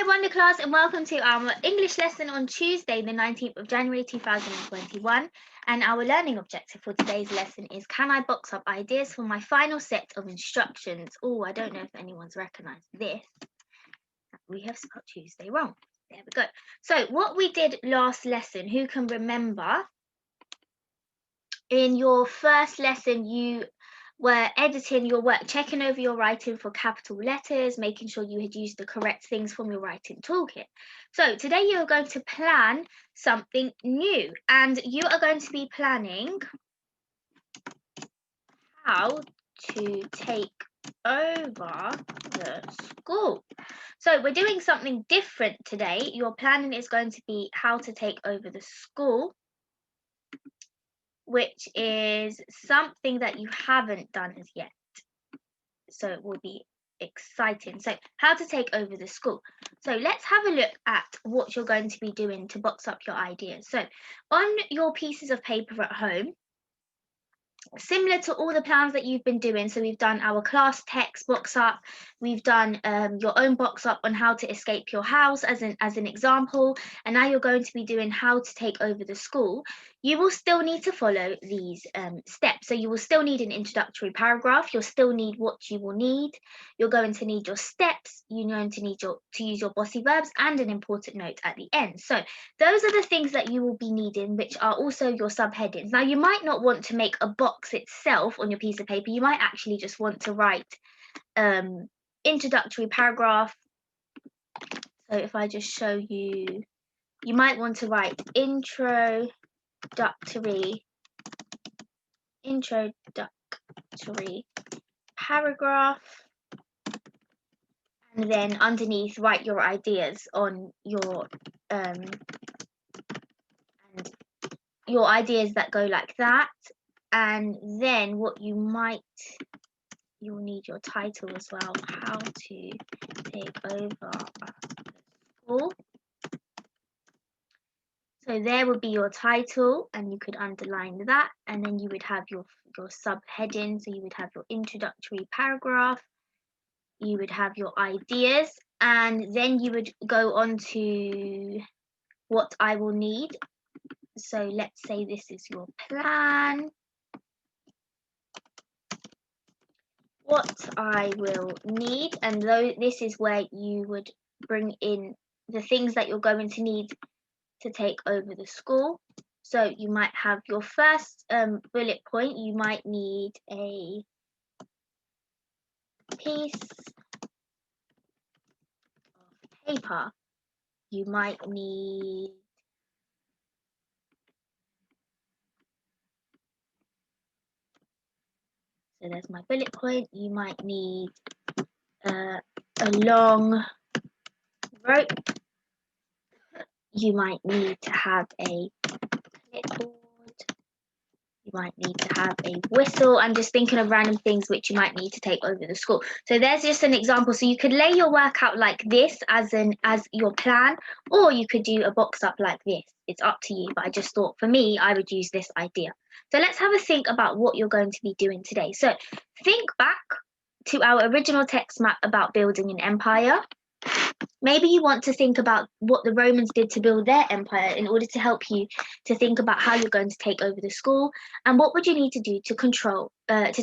Wonder Class, and welcome to our English lesson on Tuesday, the 19th of January 2021. And our learning objective for today's lesson is, can I box up ideas for my final set of instructions? Oh, I don't know if anyone's recognised this. We have spelled Tuesday wrong. There we go. So what we did last lesson, who can remember? In your first lesson, you were editing your work, checking over your writing for capital letters, making sure you had used the correct things from your writing toolkit. So today you're going to plan something new, and you are going to be planning how to take over the school. So we're doing something different today. Your planning is going to be how to take over the school, which is something that you haven't done as yet. So it will be exciting. So how to take over the school. So let's have a look at what you're going to be doing to box up your ideas. So on your pieces of paper at home, similar to all the plans that you've been doing, so we've done our class text box up, we've done your own box up on how to escape your house as an example, and now you're going to be doing how to take over the school. You will still need to follow these steps. So you will still need an introductory paragraph, you'll still need what you will need, you're going to need your steps, you're going to need to use your bossy verbs, and an important note at the end. So those are the things that you will be needing, which are also your subheadings. Now you might not want to make a box itself on your piece of paper. You might actually just want to write introductory paragraph. So if I just show you, you might want to write introductory paragraph, and then underneath write your ideas on your ideas that go like that. And then what you'll need your title as well, how to take over the school. So there would be your title, and you could underline that, and then you would have your subheading. So you would have your introductory paragraph, you would have your ideas, and then you would go on to what I will need. So let's say this is your plan. What I will need, and this is where you would bring in the things that you're going to need to take over the school. So you might have your first bullet point, you might need a piece of paper, you might need so there's my bullet point, you might need a long rope, you might need to have a clipboard, you might need to have a whistle. I'm just thinking of random things which you might need to take over the school. So there's just an example. So you could lay your work out like this as your plan, or you could do a box up like this. It's up to you, but I just thought for me, I would use this idea. So let's have a think about what you're going to be doing today. So think back to our original text map about building an empire. Maybe you want to think about what the Romans did to build their empire in order to help you to think about how you're going to take over the school, and what would you need to do to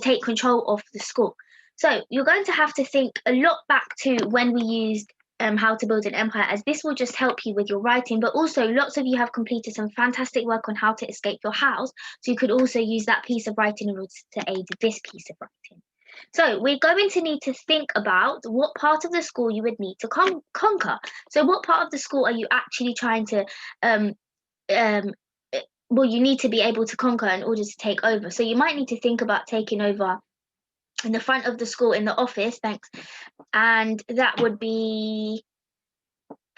take control of the school. So you're going to have to think a lot back to when we used how to build an empire, as this will just help you with your writing, but also lots of you have completed some fantastic work on how to escape your house, so you could also use that piece of writing in order to aid this piece of writing. So we're going to need to think about what part of the school you would need to conquer. So what part of the school are you actually trying to, you need to be able to conquer in order to take over. So you might need to think about taking over in the front of the school, in the office, thanks. And that would be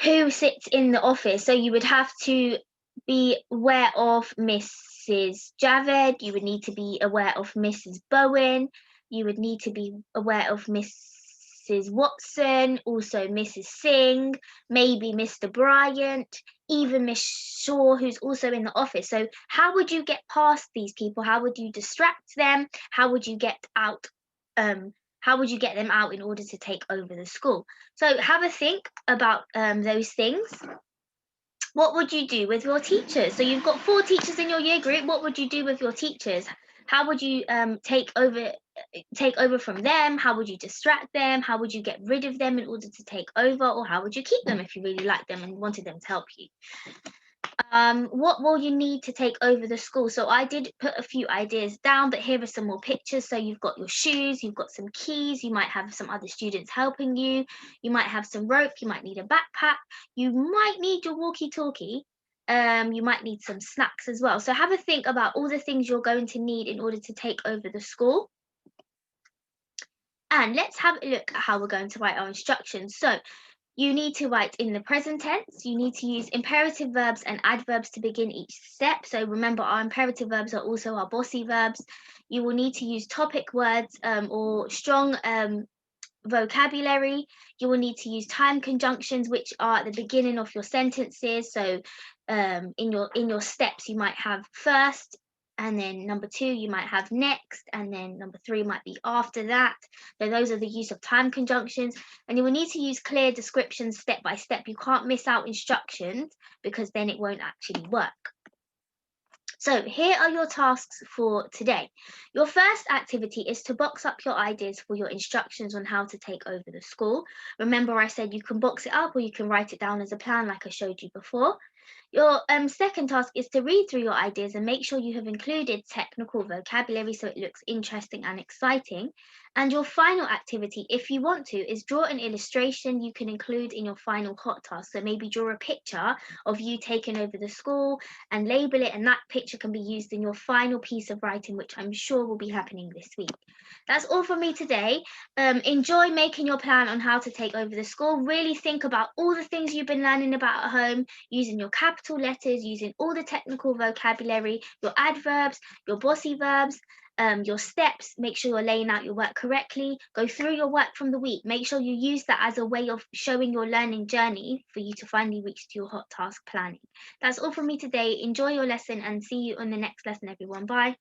who sits in the office. So you would have to be aware of Mrs. Javed, you would need to be aware of Mrs. Bowen, you would need to be aware of Mrs. Watson, also Mrs. Singh, maybe Mr. Bryant, even Miss Shaw, who's also in the office. So how would you get past these people? How would you distract them? How would you get out? How would you get them out in order to take over the school? So have a think about those things. What would you do with your teachers? So you've got 4 teachers in your year group. What would you do with your teachers? How would you take over from them? How would you distract them? How would you get rid of them in order to take over? Or how would you keep them if you really liked them and wanted them to help you? What will you need to take over the school? So I did put a few ideas down, but here are some more pictures. So you've got your shoes, you've got some keys, you might have some other students helping you, you might have some rope, you might need a backpack, you might need your walkie-talkie, you might need some snacks as well. So have a think about all the things you're going to need in order to take over the school. And let's have a look at how we're going to write our instructions. So you need to write in the present tense. You need to use imperative verbs and adverbs to begin each step. So remember, our imperative verbs are also our bossy verbs. You will need to use topic words or strong vocabulary. You will need to use time conjunctions, which are at the beginning of your sentences. So in your steps, you might have first, and then number 2 you might have next, and then number 3 might be after that. So those are the use of time conjunctions, and you will need to use clear descriptions step by step. You can't miss out instructions because then it won't actually work. So here are your tasks for today. Your first activity is to box up your ideas for your instructions on how to take over the school. Remember, I said you can box it up or you can write it down as a plan like I showed you before. Your second task is to read through your ideas and make sure you have included technical vocabulary so it looks interesting and exciting. And your final activity, if you want to, is draw an illustration you can include in your final hot task. So maybe draw a picture of you taking over the school and label it, and that picture can be used in your final piece of writing, which I'm sure will be happening this week. That's all from me today. Enjoy making your plan on how to take over the school. Really think about all the things you've been learning about at home, using your capital letters, using all the technical vocabulary, your adverbs, your bossy verbs, your steps. Make sure you're laying out your work correctly. Go through your work from the week. Make sure you use that as a way of showing your learning journey for you to finally reach to your hot task planning. That's all from me today. Enjoy your lesson and see you on the next lesson, everyone. Bye.